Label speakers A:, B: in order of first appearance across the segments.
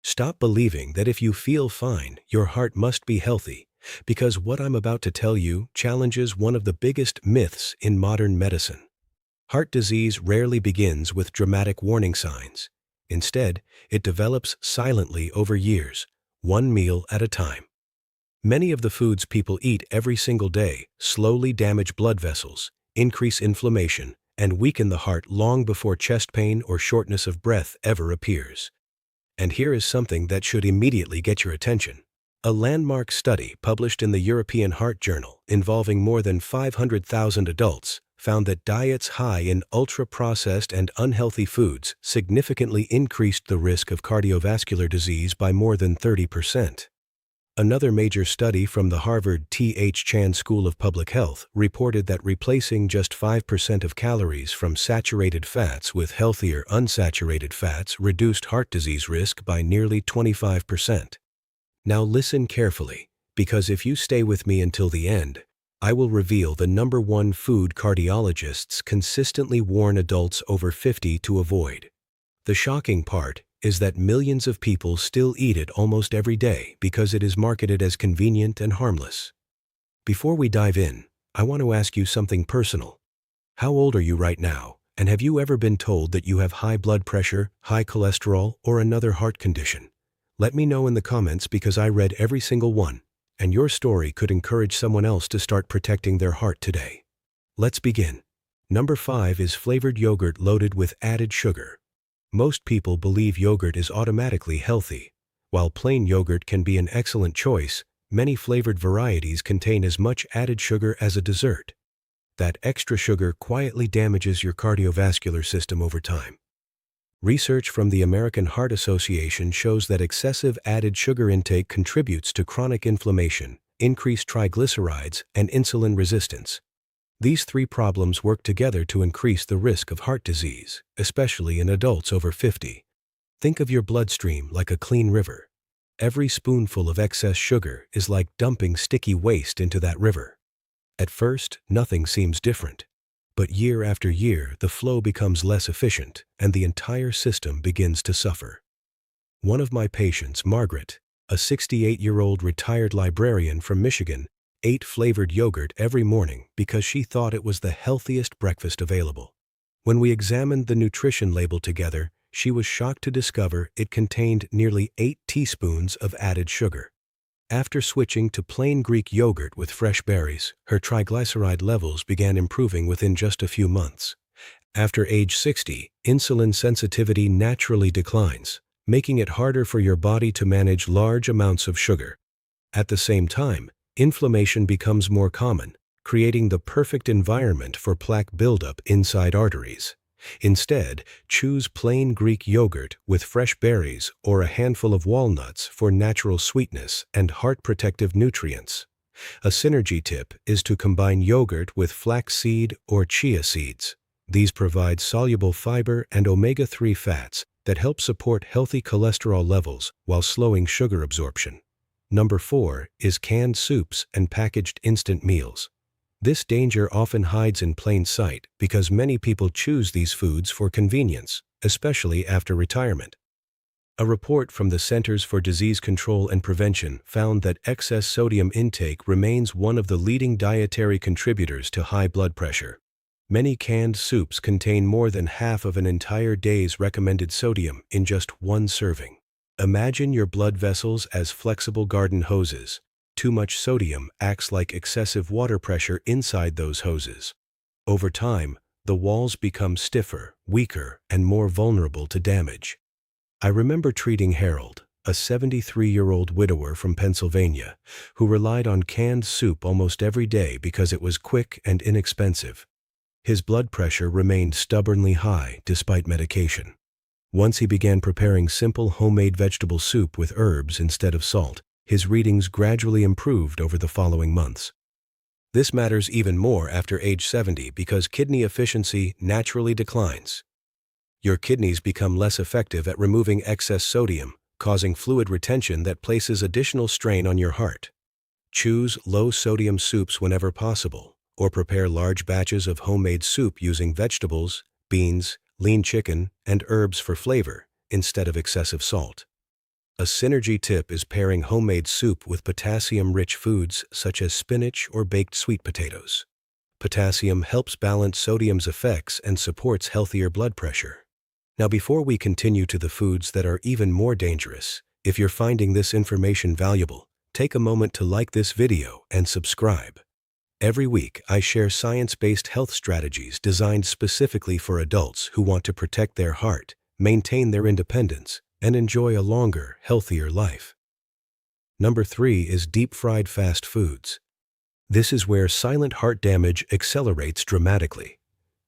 A: Stop believing that if you feel fine, your heart must be healthy, because what I'm about to tell you challenges one of the biggest myths in modern medicine. Heart disease rarely begins with dramatic warning signs. Instead, it develops silently over years, one meal at a time. Many of the foods people eat every single day slowly damage blood vessels, increase inflammation, and weaken the heart long before chest pain or shortness of breath ever appears. And here is something that should immediately get your attention. A landmark study published in the European Heart Journal involving more than 500,000 adults found that diets high in ultra-processed and unhealthy foods significantly increased the risk of cardiovascular disease by more than 30%. Another major study from the Harvard T.H. Chan School of Public Health reported that replacing just 5% of calories from saturated fats with healthier unsaturated fats reduced heart disease risk by nearly 25%. Now listen carefully, because if you stay with me until the end, I will reveal the number one food cardiologists consistently warn adults over 50 to avoid. The shocking part is that millions of people still eat it almost every day because it is marketed as convenient and harmless. Before we dive in, I want to ask you something personal. How old are you right now, and have you ever been told that you have high blood pressure, high cholesterol, or another heart condition? Let me know in the comments because I read every single one, and your story could encourage someone else to start protecting their heart today. Let's begin. Number 5 is flavored yogurt loaded with added sugar. Most people believe yogurt is automatically healthy. While plain yogurt can be an excellent choice, many flavored varieties contain as much added sugar as a dessert. That extra sugar quietly damages your cardiovascular system over time. Research from the American Heart Association shows that excessive added sugar intake contributes to chronic inflammation, increased triglycerides, and insulin resistance. These three problems work together to increase the risk of heart disease, especially in adults over 50. Think of your bloodstream like a clean river. Every spoonful of excess sugar is like dumping sticky waste into that river. At first, nothing seems different. But year after year, the flow becomes less efficient, and the entire system begins to suffer. One of my patients, Margaret, a 68-year-old retired librarian from Michigan, ate flavored yogurt every morning because she thought it was the healthiest breakfast available. When we examined the nutrition label together, she was shocked to discover it contained nearly 8 teaspoons of added sugar. After switching to plain Greek yogurt with fresh berries, her triglyceride levels began improving within just a few months. After age 60, insulin sensitivity naturally declines, making it harder for your body to manage large amounts of sugar. At the same time, inflammation becomes more common, creating the perfect environment for plaque buildup inside arteries. Instead, choose plain Greek yogurt with fresh berries or a handful of walnuts for natural sweetness and heart-protective nutrients. A synergy tip is to combine yogurt with flaxseed or chia seeds. These provide soluble fiber and omega-3 fats that help support healthy cholesterol levels while slowing sugar absorption. Number 4 is canned soups and packaged instant meals. This danger often hides in plain sight because many people choose these foods for convenience, especially after retirement. A report from the Centers for Disease Control and Prevention found that excess sodium intake remains one of the leading dietary contributors to high blood pressure. Many canned soups contain more than half of an entire day's recommended sodium in just one serving. Imagine your blood vessels as flexible garden hoses. Too much sodium acts like excessive water pressure inside those hoses. Over time, the walls become stiffer, weaker, and more vulnerable to damage. I remember treating Harold, a 73-year-old widower from Pennsylvania, who relied on canned soup almost every day because it was quick and inexpensive. His blood pressure remained stubbornly high despite medication. Once he began preparing simple homemade vegetable soup with herbs instead of salt, his readings gradually improved over the following months. This matters even more after age 70 because kidney efficiency naturally declines. Your kidneys become less effective at removing excess sodium, causing fluid retention that places additional strain on your heart. Choose low-sodium soups whenever possible, or prepare large batches of homemade soup using vegetables, beans, lean chicken, and herbs for flavor, instead of excessive salt. A synergy tip is pairing homemade soup with potassium-rich foods such as spinach or baked sweet potatoes. Potassium helps balance sodium's effects and supports healthier blood pressure. Now, before we continue to the foods that are even more dangerous, if you're finding this information valuable, take a moment to like this video and subscribe. Every week, I share science-based health strategies designed specifically for adults who want to protect their heart, maintain their independence, and enjoy a longer, healthier life. Number 3 is deep-fried fast foods. This is where silent heart damage accelerates dramatically.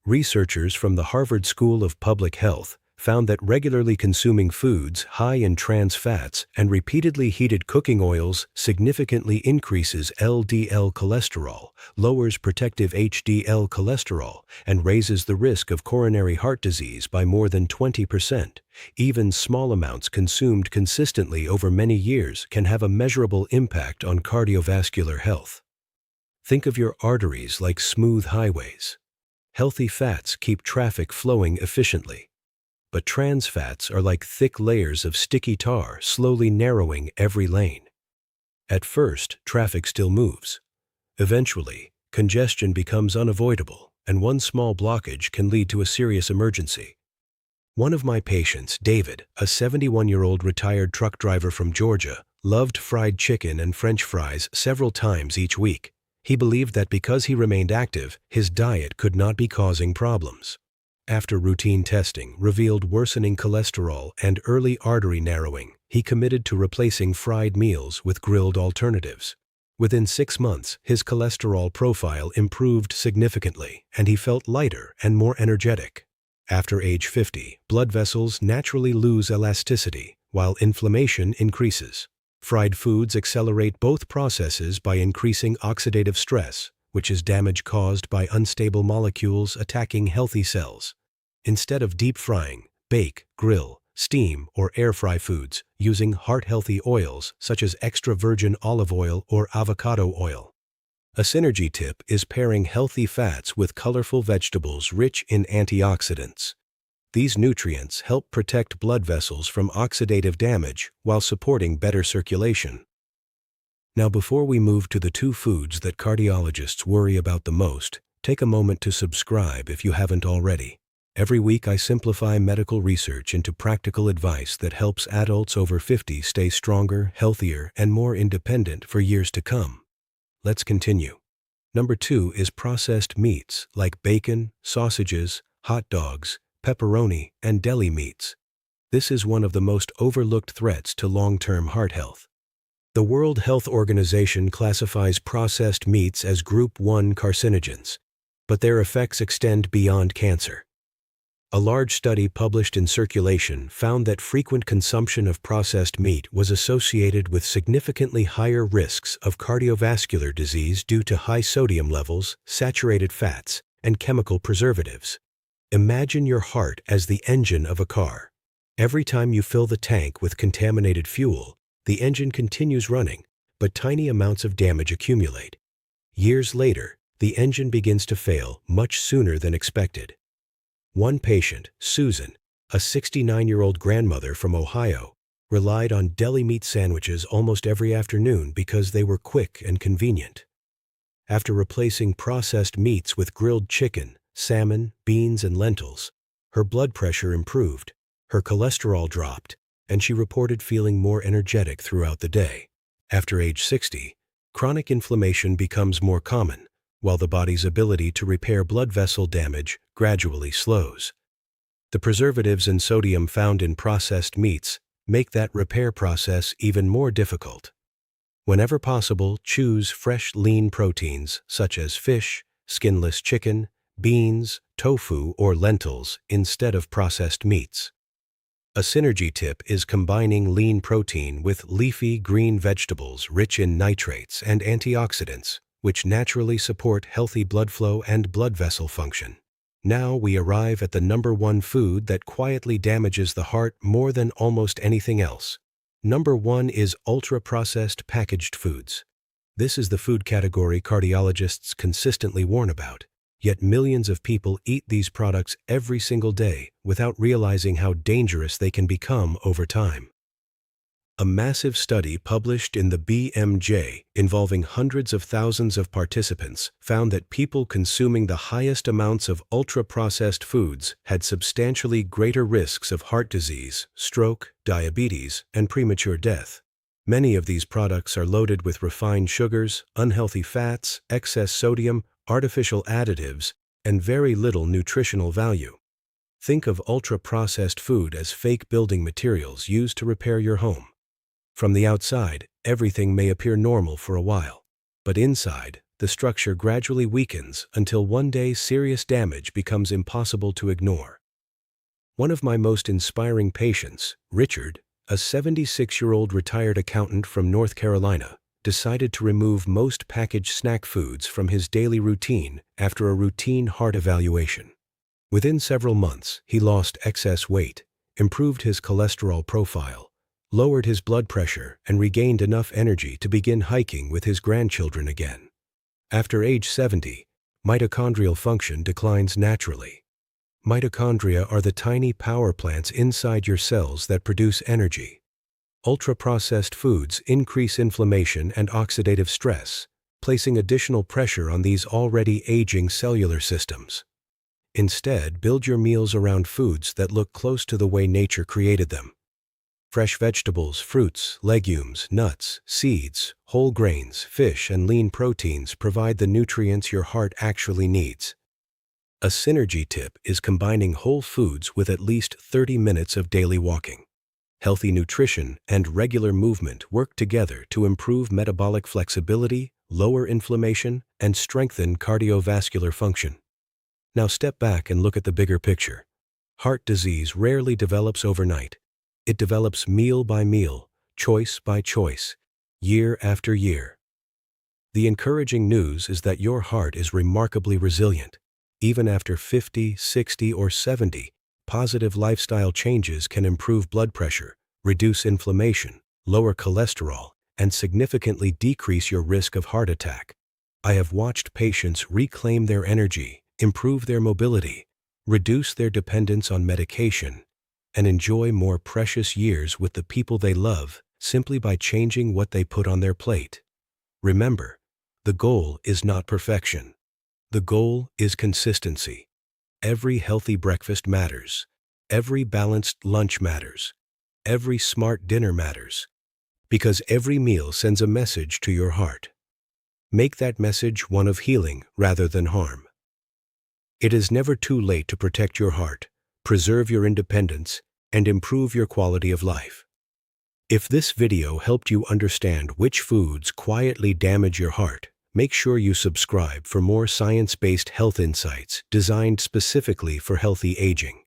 A: Researchers from the Harvard School of Public Health found that regularly consuming foods high in trans fats and repeatedly heated cooking oils significantly increases LDL cholesterol, lowers protective HDL cholesterol, and raises the risk of coronary heart disease by more than 20%. Even small amounts consumed consistently over many years can have a measurable impact on cardiovascular health. Think of your arteries like smooth highways. Healthy fats keep traffic flowing efficiently. But trans fats are like thick layers of sticky tar slowly narrowing every lane. At first, traffic still moves. Eventually, congestion becomes unavoidable, and one small blockage can lead to a serious emergency. One of my patients, David, a 71-year-old retired truck driver from Georgia, loved fried chicken and French fries several times each week. He believed that because he remained active, his diet could not be causing problems. After routine testing revealed worsening cholesterol and early artery narrowing, he committed to replacing fried meals with grilled alternatives. Within 6 months, his cholesterol profile improved significantly, and he felt lighter and more energetic. After age 50, blood vessels naturally lose elasticity, while inflammation increases. Fried foods accelerate both processes by increasing oxidative stress, which is damage caused by unstable molecules attacking healthy cells. Instead of deep frying, bake, grill, steam, or air fry foods using heart-healthy oils such as extra virgin olive oil or avocado oil. A synergy tip is pairing healthy fats with colorful vegetables rich in antioxidants. These nutrients help protect blood vessels from oxidative damage while supporting better circulation. Now, before we move to the 2 foods that cardiologists worry about the most, take a moment to subscribe if you haven't already. Every week I simplify medical research into practical advice that helps adults over 50 stay stronger, healthier, and more independent for years to come. Let's continue. Number 2 is processed meats like bacon, sausages, hot dogs, pepperoni, and deli meats. This is one of the most overlooked threats to long-term heart health. The World Health Organization classifies processed meats as Group 1 carcinogens, but their effects extend beyond cancer. A large study published in Circulation found that frequent consumption of processed meat was associated with significantly higher risks of cardiovascular disease due to high sodium levels, saturated fats, and chemical preservatives. Imagine your heart as the engine of a car. Every time you fill the tank with contaminated fuel, the engine continues running, but tiny amounts of damage accumulate. Years later, the engine begins to fail much sooner than expected. One patient, Susan, a 69-year-old grandmother from Ohio, relied on deli meat sandwiches almost every afternoon because they were quick and convenient. After replacing processed meats with grilled chicken, salmon, beans, and lentils, her blood pressure improved, her cholesterol dropped, and she reported feeling more energetic throughout the day. After age 60, chronic inflammation becomes more common, while the body's ability to repair blood vessel damage gradually slows. The preservatives and sodium found in processed meats make that repair process even more difficult. Whenever possible, choose fresh, lean proteins such as fish, skinless chicken, beans, tofu, or lentils instead of processed meats. A synergy tip is combining lean protein with leafy green vegetables rich in nitrates and antioxidants, which naturally support healthy blood flow and blood vessel function. Now we arrive at the number 1 food that quietly damages the heart more than almost anything else. Number 1 is ultra-processed packaged foods. This is the food category cardiologists consistently warn about. Yet millions of people eat these products every single day without realizing how dangerous they can become over time. A massive study published in the BMJ involving hundreds of thousands of participants found that people consuming the highest amounts of ultra-processed foods had substantially greater risks of heart disease, stroke, diabetes, and premature death. Many of these products are loaded with refined sugars, unhealthy fats, excess sodium, artificial additives, and very little nutritional value. Think of ultra-processed food as fake building materials used to repair your home. From the outside, everything may appear normal for a while, but inside, the structure gradually weakens until one day serious damage becomes impossible to ignore. One of my most inspiring patients, Richard, a 76-year-old retired accountant from North Carolina, decided to remove most packaged snack foods from his daily routine after a routine heart evaluation. Within several months, he lost excess weight, improved his cholesterol profile, lowered his blood pressure, and regained enough energy to begin hiking with his grandchildren again. After age 70, mitochondrial function declines naturally. Mitochondria are the tiny power plants inside your cells that produce energy. Ultra-processed foods increase inflammation and oxidative stress, placing additional pressure on these already aging cellular systems. Instead, build your meals around foods that look close to the way nature created them. Fresh vegetables, fruits, legumes, nuts, seeds, whole grains, fish, and lean proteins provide the nutrients your heart actually needs. A synergy tip is combining whole foods with at least 30 minutes of daily walking. Healthy nutrition and regular movement work together to improve metabolic flexibility, lower inflammation, and strengthen cardiovascular function. Now step back and look at the bigger picture. Heart disease rarely develops overnight. It develops meal by meal, choice by choice, year after year. The encouraging news is that your heart is remarkably resilient. Even after 50, 60, or 70, positive lifestyle changes can improve blood pressure, reduce inflammation, lower cholesterol, and significantly decrease your risk of heart attack. I have watched patients reclaim their energy, improve their mobility, reduce their dependence on medication, and enjoy more precious years with the people they love simply by changing what they put on their plate. Remember, the goal is not perfection. The goal is consistency. Every healthy breakfast matters. Every balanced lunch matters. Every smart dinner matters. Because every meal sends a message to your heart. Make that message one of healing rather than harm. It is never too late to protect your heart, preserve your independence, and improve your quality of life. If this video helped you understand which foods quietly damage your heart, make sure you subscribe for more science-based health insights designed specifically for healthy aging.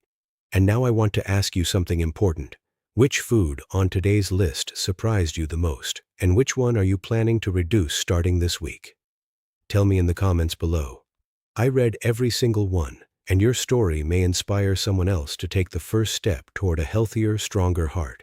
A: And now I want to ask you something important. Which food on today's list surprised you the most, and which one are you planning to reduce starting this week? Tell me in the comments below. I read every single one, and your story may inspire someone else to take the first step toward a healthier, stronger heart.